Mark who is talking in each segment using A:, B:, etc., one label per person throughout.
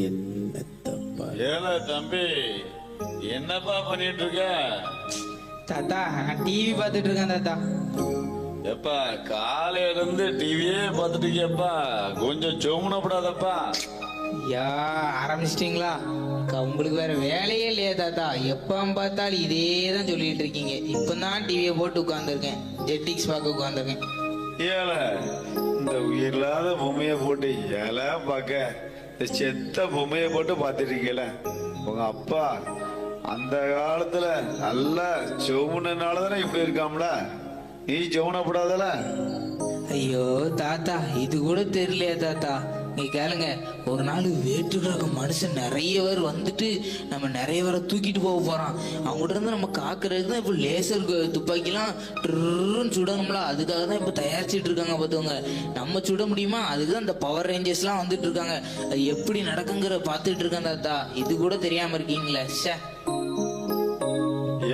A: என்னத்தப்பா
B: ஏல தம்பி, என்னப்பா பண்ணிட்டு இருக்க?
C: தாத்தா நான் டிவி பார்த்துட்டு இருக்கேன் தாத்தா.
B: எப்பா காலையில இருந்து டிவியே பார்த்துட்டு இருக்கியப்பா, கொஞ்சம் ஜோமுனப்படாதப்பா.
C: ஐயா ஆரம்பிச்சிட்டிங்களா? உங்களுக்கு வேற வேலையே இல்லையா தாத்தா? எப்போ பார்த்தாலும் இதே தான் சொல்லிட்டு இருக்கீங்க. இப்பதான் டிவியை போட்டு உட்காந்துருக்கேன், ஜெட்டிக்ஸ் பார்க்க உட்காந்துருக்கேன்.
B: ஏல இந்த உயிரில்லாத பொம்மைய போட்டு ஏல பார்க்க, இந்த செத்த பொம்மைய போட்டு பார்த்துட்டு இருக்கீல. உங்க அப்பா அந்த காலத்துல நல்லா ஜோமுனாலதானே இப்படி இருக்காம்ல, நீ ஜோமுனப்படாதல?
C: ஐயோ தாத்தா, இது கூட தெரியலையா தாத்தா? நீ கேளுங்க, ஒரு நாள் வேற்று கிரக மனுஷன் நிறைய பேர் வந்துட்டு நம்ம நிறைய பேரை தூக்கிட்டு போக போறான். அவங்ககிட்ட இருந்து நம்ம காக்குறதுக்கு தான் இப்போ லேசர் துப்பாக்கிலாம் சுடணும்ல, அதுக்காக தான் இப்போ தயாரிச்சுட்டு இருக்காங்க பார்த்துவங்க. நம்ம சுட முடியுமா? அதுக்கு தான் இந்த பவர் ரேஞ்சர்ஸ்லாம் வந்துட்டு இருக்காங்க. அது எப்படி நடக்குங்கிற பார்த்துட்டு இருக்கேன் தாத்தா. இது கூட தெரியாம இருக்கீங்களே.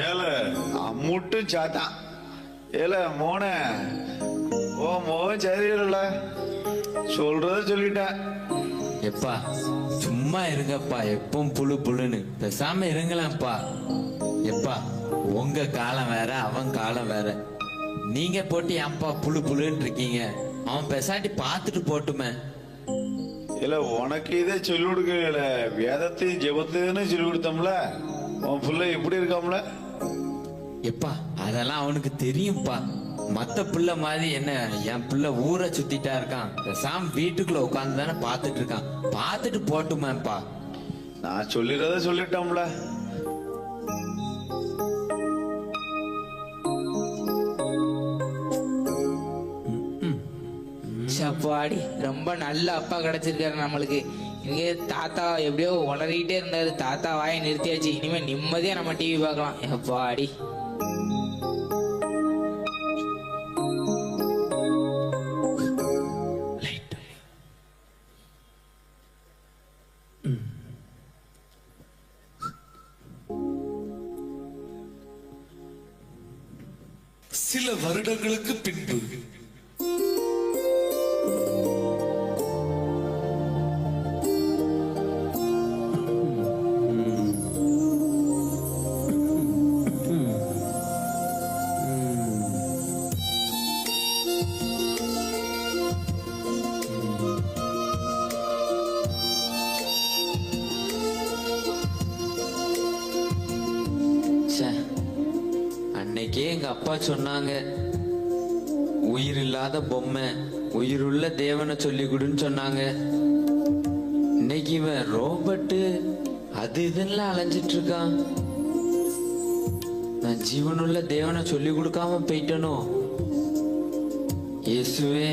B: ஏல அம்முட்டும் சாத்தான். ஏல மோன, ஓ மோகன் சரியில்ல, சொல்றத சொல்லிட்டேன்.
D: எப்பா சும்மா இருங்கப்பா, எப்பவும் புழு புழுன்னு பேசாம இருங்களாம்ப்பா. எப்பா உங்க காலம் வேற, அவன் காலம் வேற. நீங்க போட்டு ஏன்பா புழு புழுன்னு இருக்கீங்க? அவன் பெசாட்டி பார்த்துட்டு போட்டுமே.
B: இல்ல உனக்கு இதே சொல்லி கொடுக்கல, வேதத்தையும் ஜெபத்தையும் சொல்லி கொடுத்தோம்ல, உன் பிள்ளை எப்படி இருக்காம்ல?
D: எப்பா அதெல்லாம் அவனுக்கு தெரியும்பா. மத்த பிள்ளை மாதிரி என்ன என் பிள்ளை ஊரை சுத்திட்டா இருக்கான்? பேசாம வீட்டுக்குள்ள உட்காந்து தானே பார்த்துட்டு இருக்கான். பார்த்துட்டு போட்டுமேப்பா.
B: நான் சொல்லிடுறத சொல்லிட்டோம்ல.
C: சப்பாடி, ரொம்ப நல்ல அப்பா கிடைச்சிருக்காரு நம்மளுக்கு. இங்கே தாத்தா எப்படியோ உளறிக்கிட்டே இருந்தாரு, தாத்தா வாயை நிறுத்தியாச்சு. இனிமே நிம்மதியா நம்ம டிவி பார்க்கலாம். எப்பாடி
E: சில வருடங்களுக்கு பின்பு
D: அன்னைக்கே எங்க அப்பா சொன்னாங்க, உயிர் இல்லாத பொம்மை உயிருள்ள தேவனை சொல்லி கொடுன்னு சொன்னாங்க. இன்னைக்கு இவன் ரோபோட்டு அது இதெல்லாம் அலைஞ்சிட்டு இருக்கான். நான் ஜீவனுள்ள தேவனை சொல்லி கொடுக்காம போயிட்டனோ இயேசுவே.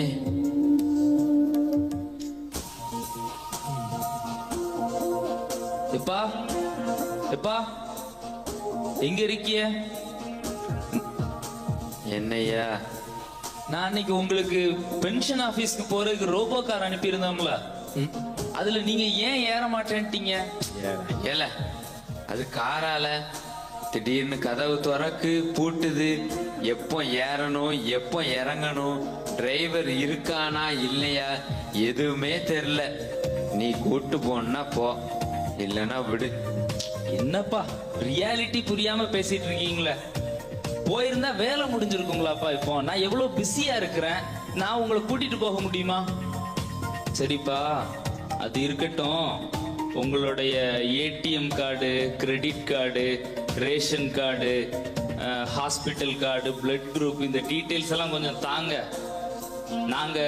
F: எப்பா எப்பா எங்க இருக்கிய?
D: என்னையா?
F: நான் அன்னைக்கு உங்களுக்கு பென்ஷன் ஆபீஸ்க்கு போறதுக்கு ரோபோ கார் அனுப்பியிருந்தோம்ல, அதுல நீங்க ஏன் ஏற மாட்டேன்ட்டீங்க?
D: ஏல அது காரால திடீர்னு கதவு திறக்கு பூட்டுது. எப்போ ஏறணும் எப்போ இறங்கணும், டிரைவர் இருக்கானா இல்லையா எதுவுமே தெரியல. நீ கூட்டு போனா போ, இல்லைன்னா விடு.
F: என்னப்பா ரியாலிட்டி புரியாம பேசிட்டு இருக்கீங்களே? போயிருந்தா வேலை முடிஞ்சிருக்குங்களாப்பா. இப்போ நான் எவ்வளவு பிஸியா இருக்கிறேன், நான் உங்களை கூட்டிட்டு போக முடியுமா? சரிப்பா அது இருக்கட்டும். உங்களுடைய ATM card, credit card, ration card, hospital card, blood group, இந்த டீட்டெயில்ஸ் எல்லாம் கொஞ்சம் தாங்க. நாங்க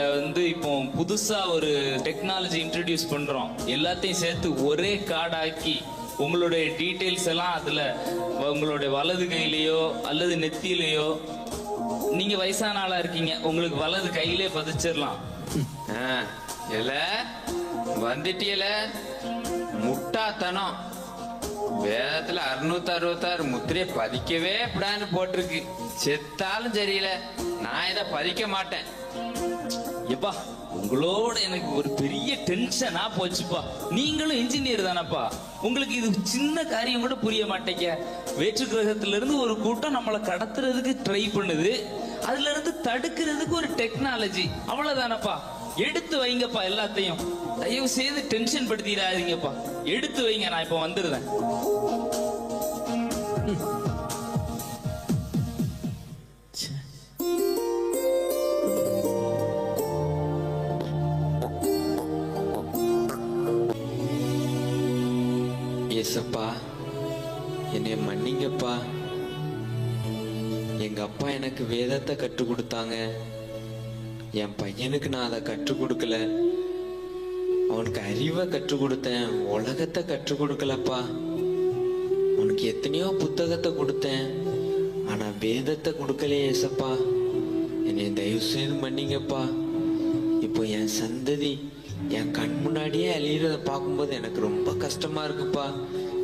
F: இப்போ புதுசா ஒரு டெக்னாலஜி இன்ட்ரடியூஸ் பண்றோம். எல்லாத்தையும் சேர்த்து ஒரே கார்டாக்கி உங்களுடைய டீட்டெயில்ஸ் எல்லாம் அதுல உங்களுடைய வலது கையிலேயோ அல்லது நெத்தியிலேயோ, நீங்க வயசான ஆளா இருக்கீங்க, உங்களுக்கு வலது கையிலே பதிச்சிடலாம்.
D: இல்ல வந்துட்டியல முட்டாத்தனம். வேதத்துல 666 முத்திரையை பதிக்கவே இப்படான்னு போட்டிருக்கு. செத்தாலும் சரியில்லை, நான் இதை பதிக்க மாட்டேன்.
F: எப்பா உங்களோட எனக்கு ஒரு பெரிய டென்ஷனா போச்சுப்பா. நீங்களும் இன்ஜினியர் தானப்பா, உங்களுக்கு இது சின்ன காரியம் கூட புரிய மாட்டேங்க. வேற்று கிரகத்துல இருந்து ஒரு கூட்டம் நம்மளை கடத்துறதுக்கு ட்ரை பண்ணுது, அதுல இருந்து தடுக்கிறதுக்கு ஒரு டெக்னாலஜி, அவ்வளவுதானப்பா. எடுத்து வைங்கப்பா எல்லாத்தையும். தயவு செய்து டென்ஷன் படுத்திடாதீங்கப்பா. எடுத்து வைங்க, நான் இப்ப வந்துடுறேன்.
D: ஏசப்பா, என்னை மன்னிங்கப்பா. எங்க அப்பா எனக்கு வேதத்தை கற்றுக் கொடுத்தாங்க. என் பையனுக்கு நான் அதை கற்றுக் கொடுக்கல. அவனுக்கு அறிவை கற்றுக் கொடுத்தேன், உலகத்தை கற்றுக் கொடுக்கலப்பா. அவனுக்கு எத்தனையோ புத்தகத்தை கொடுத்தேன், ஆனா வேதத்தை கொடுக்கலையே ஏசப்பா. என்னை தயவு செய்து மன்னிங்கப்பா. இப்போ என் சந்ததி என் கண் முன்னாடியே அழியறத பார்க்கும்போது எனக்கு ரொம்ப கஷ்டமா இருக்குப்பா.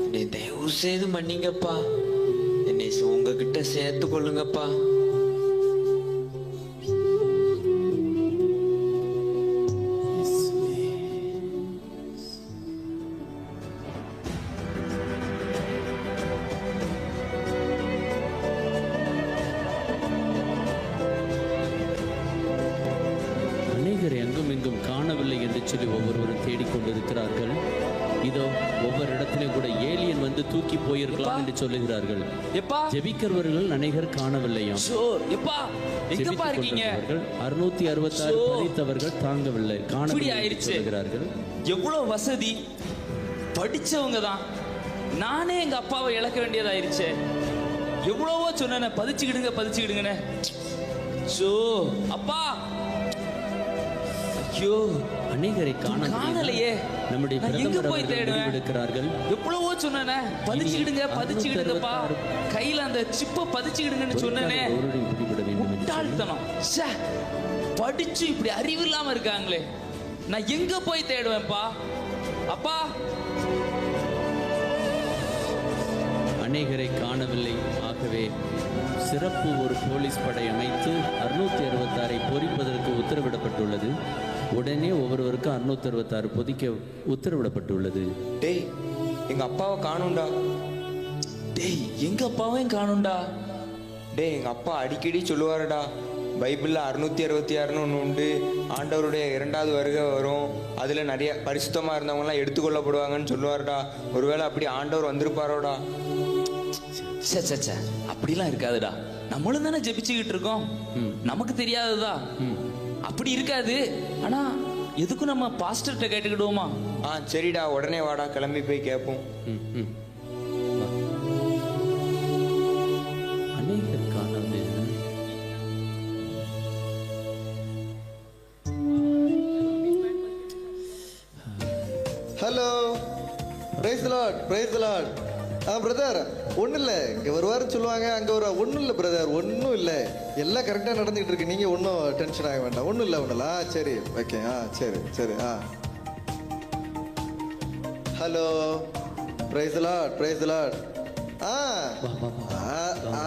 D: என்னை தயவு செய்து மன்னிங்கப்பா. என்னை உங்ககிட்ட சேர்த்து கொள்ளுங்கப்பா.
A: அநேகரை அங்கும் இங்கும் காணவில்லை என்று சொல்லி ஒவ்வொருவரும் தேடிக்கொண்டிருக்கிறார்கள். இதோ ஒவ்வொரு இடத்திலும் கூட ஏலியன் வந்து தூக்கி போயிருக்கலாம் என்று சொல்லுகிறார்கள்.
F: எப்பா
A: ஜெபிக்கிறவர்கள் அநேகர் காணவில்லையாம்.
F: ஷோ, எப்பா எங்கப்பா இருக்கீங்க?
A: 666 படித்தவர்கள் தாங்கவில்லை,
F: இப்படி
A: காணவில்லை என்று
F: ஆயிருச்சு.
A: சொல்லுகிறார்கள்.
F: எவ்வளவு வசதி, படிச்சவங்க தான். நானே எங்க அப்பாவை இழக்க வேண்டியதாயிருச்சு. எவ்வளவோ சொன்ன, பதிச்சுக்கிடுங்க பதிச்சுக்கிடுங்கன்னு. ஷோ, அப்பா, ஐயோ,
A: அநேகரை
F: காணலையே.
A: நம்முடைய
F: நான் எங்க
A: பிரதமர்
F: போய்
A: அவர்கள்
F: தேடுவேன்?
A: முடிவெடுக்கிறார்கள்.
F: எவ்வளவோ சொன்னேனே, பதிச்சுக்கிடுங்க பதிச்சுக்கிடுங்கப்பா, கையில அந்த சிப்பை பதிச்சுக்கிடுங்கன்னு சொன்னேனே.
A: ஒருவரை பிடிபட வேண்டும் என்று
F: முட்டாள்தனம். ச்சே, படிச்சு இப்படி அறிவு இல்லாம இருக்காங்களே. நான் எங்க போய் தேடுவேன்ப்பா? அப்பா,
A: அநேகரை காணவில்லை. ஆகவே சிறப்பு ஒரு போலீஸ் படை அமைத்து 666 பொறிப்பதற்கு உத்தரவிடப்பட்டுள்ளது. உடனே ஒவ்வொருவருக்கும் 666 பொதிக்க உத்தரவிடப்பட்டுள்ளது.
G: டேய், எங்க அப்பாவை காணும்டா.
F: டேய், எங்க அப்பாவையும் காணும்டா.
G: டேய், எங்க அப்பா அடிக்கடி சொல்லுவாருடா, பைபிளில் 666 ஒன்று உண்டு, ஆண்டவருடைய 2வது வருகை வரும், அதில் நிறைய பரிசுத்தமாக இருந்தவங்கலாம் எடுத்துக்கொள்ளப்படுவாங்கன்னு சொல்லுவாருடா. ஒருவேளை அப்படி ஆண்டவர் வந்திருப்பாரோடா.
F: சே சே சே, அப்படிலாம் இருக்காதுடா. நம்மளும் தானே ஜெபிச்சுக்கிட்டு இருக்கோம். நமக்கு தெரியாததா? அப்படி இருக்காது. ஆனா எதுக்கும் நம்ம பாஸ்டர்கிட்ட கேட்டுக்கிடுவோமா?
G: சரிடா, உடனே வாடா, கிளம்பி போய் கேட்போம்.
A: வா. அநேகர் காணவில்லை.
H: Hello, praise the Lord, praise the Lord. Brother, ஒன்றும் இல்லை, இங்கே வருவாருன்னு சொல்லுவாங்க, அங்கே ஒரு ஒன்றும் இல்லை பிரதர், ஒன்றும் இல்லை, எல்லாம் கரெக்டாக நடந்துகிட்டு இருக்கு. நீங்கள் ஒன்றும் டென்ஷன் ஆக வேண்டாம். ஒன்றும் இல்லை, ஒன்றும் இல்லை. சரி, ஓகே. சரி சரி. Hello, praise the Lord, praise the Lord.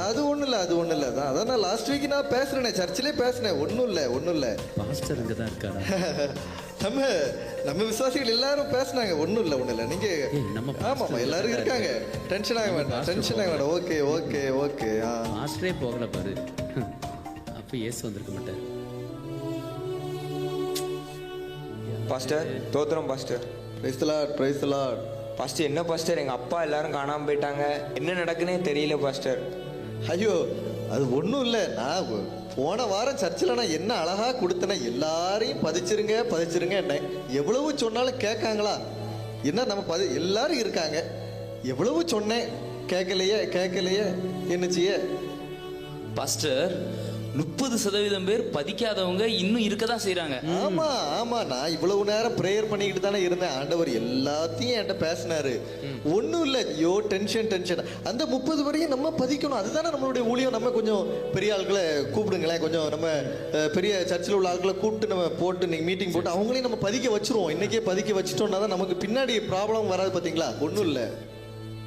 H: அது ஒன்றும் இல்லை, அது ஒன்றும் இல்லை. அதான் நான் லாஸ்ட் வீக் நான் பேசுகிறேனே, சர்ச்சிலே பேசினேன். ஒன்றும் இல்லை, ஒன்றும் இல்லை.
A: பாஸ்டர் அங்கே தான் இருக்காரா?
H: நம்ம விசுவாசிகள் எல்லாரும் பேசினாங்க. ஒன்றும் இல்லை, ஒன்றும் இல்லை.
A: நம்ம
H: நீங்கள் ஆமாம், எல்லாரும் இருக்காங்க. டென்ஷன் ஆக வேண்டாம், டென்ஷன் ஆக வேண்டாம். Okay okay okay.
A: பாஸ்டரே போகல பாரு. அப்போ இயேசு வந்திருக்க மாட்டார்.
G: பாஸ்டர், தோத்திரம் pastor.
H: Praise the Lord, praise the Lord.
G: Pastor, என்ன பாஸ்டர், எங்கள் அப்பா எல்லாரும் காணாமல் போயிட்டாங்க. என்ன நடக்குன்னே தெரியல பாஸ்டர்.
H: ஐயோ, அது ஒன்றும் இல்லை. நான் போன வாரம் சர்ச்சில் நான் என்ன அழகாக கொடுத்தேன்னா, எல்லாரையும் பதிச்சிருங்க பதிச்சிருங்க என்ன. எவ்வளவு சொன்னாலும் கேட்காங்களா? என்ன நம்ம எல்லாரும் இருக்காங்க. எவ்வளவு சொன்னேன், கேட்கலையே கேட்கலையே. என்னச்சியே
F: பாஸ்டர், 30% பேர் பதிக்காதவங்க இன்னும் இருக்கதான் செய்யறாங்க.
H: ஆமா ஆமா, நான் இவ்வளவு நேரம் பிரேயர் பண்ணிக்கிட்டு தானே இருந்தேன். ஆண்டவர் எல்லாத்தையும் என்கிட்ட பேசினாரு. ஒன்றும் இல்லை. ஐயோ, டென்ஷன் டென்ஷன். அந்த 30 வரையும் நம்ம பதிக்கணும். அதுதானே நம்மளுடைய ஊழியம். நம்ம கொஞ்சம் பெரிய ஆட்களை கூப்பிடுங்களேன், கொஞ்சம் நம்ம பெரிய சர்ச்சில் உள்ள ஆட்களை கூப்பிட்டு நம்ம போட்டு இன்னைக்கு மீட்டிங் போட்டு அவங்களையும் நம்ம பதிக்க வச்சிருவோம். இன்னைக்கே பதிக்க வச்சிட்டோம்னா தான் நமக்கு பின்னாடி ப்ராப்ளம் வராது. பார்த்தீங்களா? ஒன்றும் இல்லை.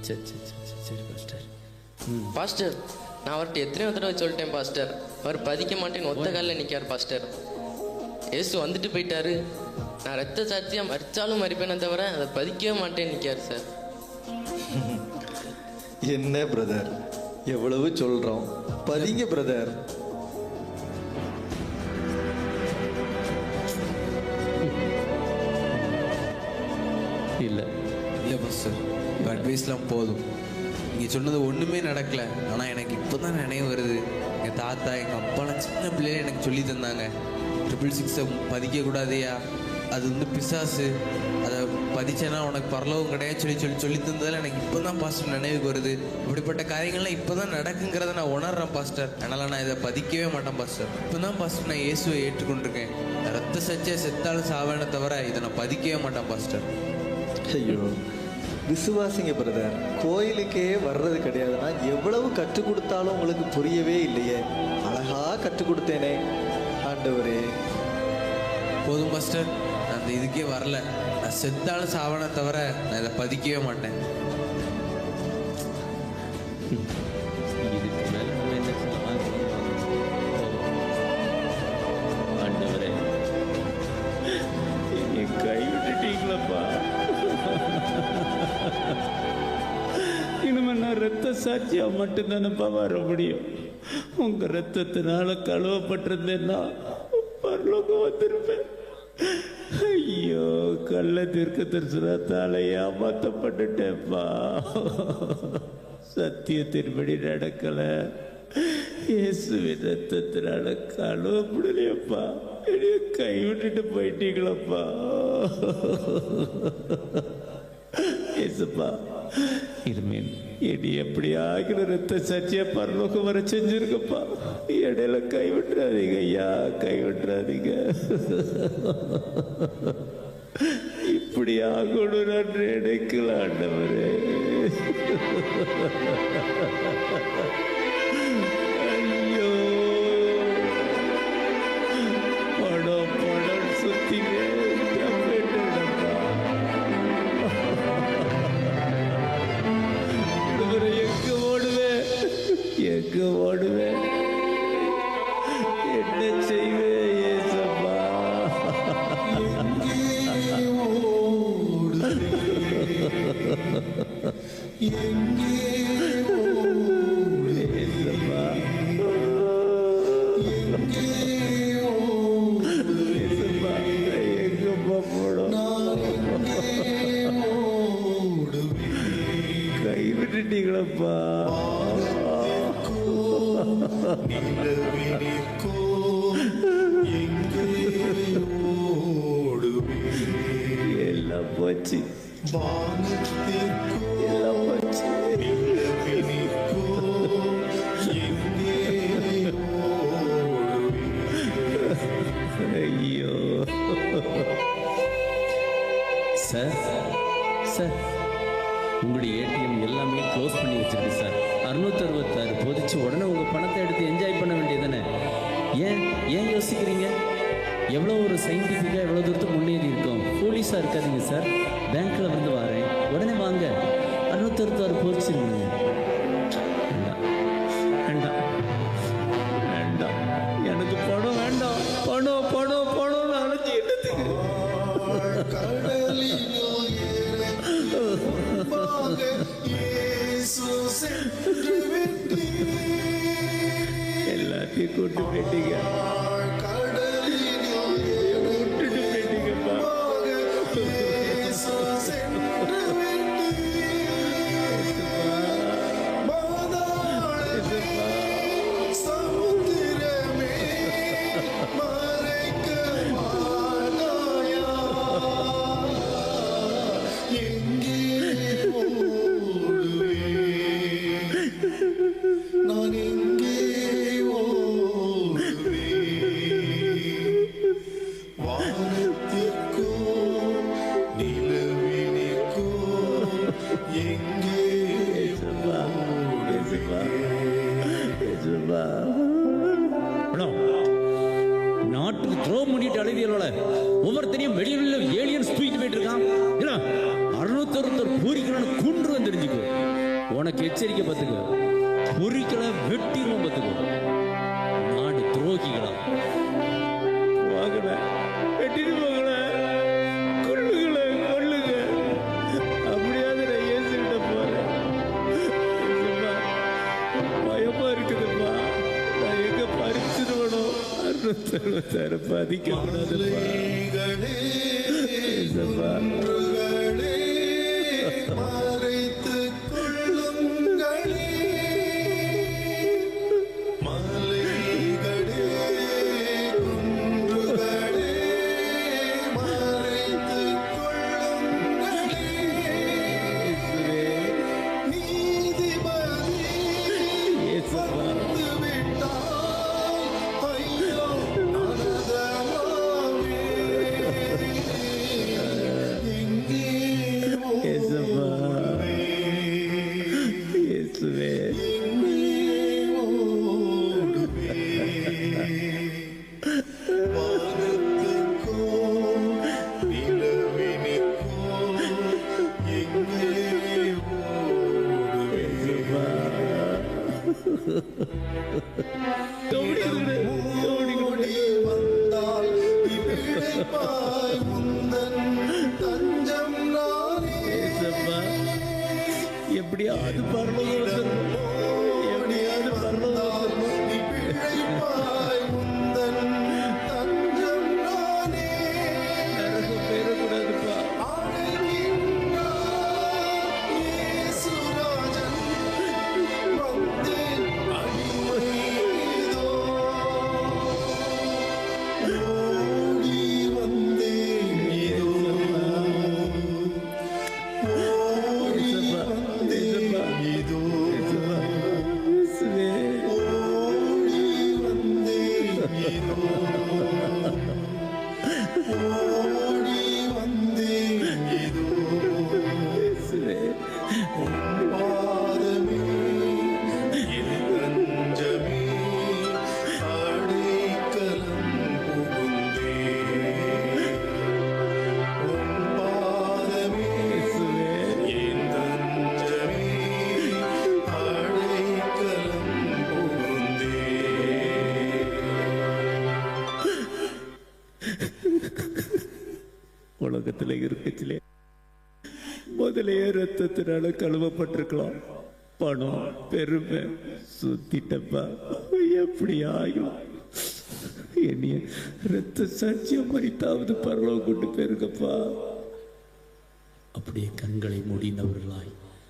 A: சரி சரி சரி சரி பாஸ்டர்.
I: பாஸ்டர், நான் அவர்கிட்ட எத்தனையோ தடவை சொல்லிட்டேன் பாஸ்டர், அவர் பதிக்க மாட்டேன்னு ஒத்த காலில் நிற்கார் பாஸ்டர். ஏசு வந்துட்டு போயிட்டாரு, நான் ரத்த சாட்சியாக மறிச்சாலும் மறிப்பேனே தவிர அதை பதிக்கவே மாட்டேன்னு நிற்கார் சார்.
H: என்ன பிரதர், எவ்வளவு சொல்றோம், பதிங்க பிரதர்.
J: அட்வைஸ்லாம் போதும். நீங்கள் சொன்னது ஒன்றுமே நடக்கலை, ஆனால் எனக்கு இப்போ தான் நினைவு வருது. எங்கள் தாத்தா எங்கள் அப்பாலாம் சின்ன பிள்ளையில எனக்கு சொல்லி தந்தாங்க, 666 பதிக்கக்கூடாதையா, அது வந்து பிசாசு, அதை பதிச்சேன்னா உனக்கு பரலோகம் கிடையாது சொல்லி தந்ததில் எனக்கு இப்போ தான் பாஸ்டர் நினைவுக்கு வருது. இப்படிப்பட்ட காரியங்கள்லாம் இப்போ தான் நடக்குங்கிறத நான் உணர்றேன் பாஸ்டர். அதனால் நான் இதை பதிக்கவே மாட்டேன் பாஸ்டர். இப்போ தான் பாஸ்டர் நான் இயேசுவை ஏற்றுக்கொண்டிருக்கேன். ரத்த சச்சை செத்தாலும் சாவேனே தவிர இதை நான் பதிக்கவே மாட்டேன் பாஸ்டர்.
H: ஐயோ, விசுவாசிங்க பிரதர், கோயிலுக்கே வர்றது கிடையாதுன்னா எவ்வளவு கற்றுக் கொடுத்தாலும் உங்களுக்கு புரியவே இல்லையே. அழகா கற்றுக் கொடுத்தேனே ஆண்டவரே.
J: போதும் பாஸ்டர், நான் அந்த இதுக்கே வரல. நான் செத்தாலும் சாவனை தவிர நான் இதை பதிக்கவே மாட்டேன்.
A: இதுக்கு மேல நம்ம என்ன செய்யலாம்? ஆண்டவரே, என்னை கைவிட்டுட்டீங்களப்பா. இனிமே நான் ரத்த சாட்சியா மட்டும்தானப்பா வர முடியும். உங்க ரத்தத்தினால கழுவப்பட்டிருந்தேன்னா பரலோகம் வந்திருப்பேன். ஐயோ, கள்ள தீர்க்க தரிசனத்தால ஏமாத்தப்பட்டுட்டேன்ப்பா. சத்தியத்தின்படி நடக்கல, இயேசுவின் ரத்தத்தினால கழுவப்படலையப்பா. என்னைய கைவிட்டுட்டு போயிட்டீங்களப்பா. இயேசுப்பா, இனிமேல் என்னை எப்படி ஆகிற ரத்த சாட்சியா பரலோகம் வர செஞ்சிருக்கப்பா. இடையில கைவிட்டுறாதீங்க ஐயா, கைவிட்டுறாதீங்க. இப்படி ஆகணும் நான் நினைக்கல ஆண்டவரே. ஐயோ, படம் படம் சுத்திங்க போயிட்டேன்ப்பா. எங்க ஓடுவேன், என்ன செய்வேன் ஏசப்பா? எங்கப்பா போடும்? கை விட்டுட்டீங்களப்பா. எல்லாம் போச்சு, எல்லாம் போச்சு. ஐயோ சார், சார் உங்களுடைய ஏடிஎம் எல்லாமே க்ளோஸ் பண்ணி வச்சிருக்கு சார். 666 போதிச்சு உடனே உங்க பணத்தை எடுத்து என்ஜாய் பண்ண வேண்டியதானே? ஏன் ஏன் யோசிக்கிறீங்க? எவ்வளோ ஒரு சயின்டிஃபிக்காக எவ்வளோ தூரத்துக்கு முன்னேறி இருக்கோம். ஃபூலிஸாக இருக்காதீங்க சார். பேங்க்கில் வந்து வரேன், உடனே வாங்க. 666 போதிச்சிருங்க. வேண்டாம் வேண்டாம் வேண்டாம், எனக்கு பணம் வேண்டாம். பணம் பணம் பணம் அழைச்சி என்னத்துக்கு? எல்லாத்தையும் கூட்டு போயிட்டீங்க, விட்டுட்டு போயிட்டீங்கப்பா. நாட்டுக்கு துரோகம் பண்ணிட்டு அழுதியலோட ஒவ்வொருத்தனையும் வெளியில ஏலியன்ஸ் தூக்கிட்டு போயிட்டு இருக்கான். 666 பூரிக்கலான்னு குன்று தெரிஞ்சுக்கோ. உனக்கு எச்சரிக்கை பார்த்துக்கோ, பொறிக்கல வெட்டிரும் பார்த்துக்கோ. நாடு துரோகிகளா வாங்கல, வெட்டிட்டு போகல, கொள்ளுகள கொள்ளுங்க. அப்படியாவது நான் ஏசுகிட்ட போறேன். பயமா இருக்குதுப்பா, நான் எங்க பறிச்சிருவனோ. 666 பதிக்கக்கூடாதுப்பா. மறைத்து ஏசப்பா, எப்படியாவது பரலோகம் வந்துடணும். எப்படியாவது பரலோகம் நரகம் போயிடக்கூடாதுப்பா. உலகத்துல இருக்கச்சிலே முதலையே ரத்தத்தினால கழுவப்பட்டிருக்கலாம். பணம் பெருமை சுத்திட்டப்பா. எப்படி ஆயும் என்னைய ரத்த சாட்சியம் மறித்தாவது பரலோகம் கொண்டு போயிருக்கப்பா. அப்படியே கண்களை மூடினவர்களாய்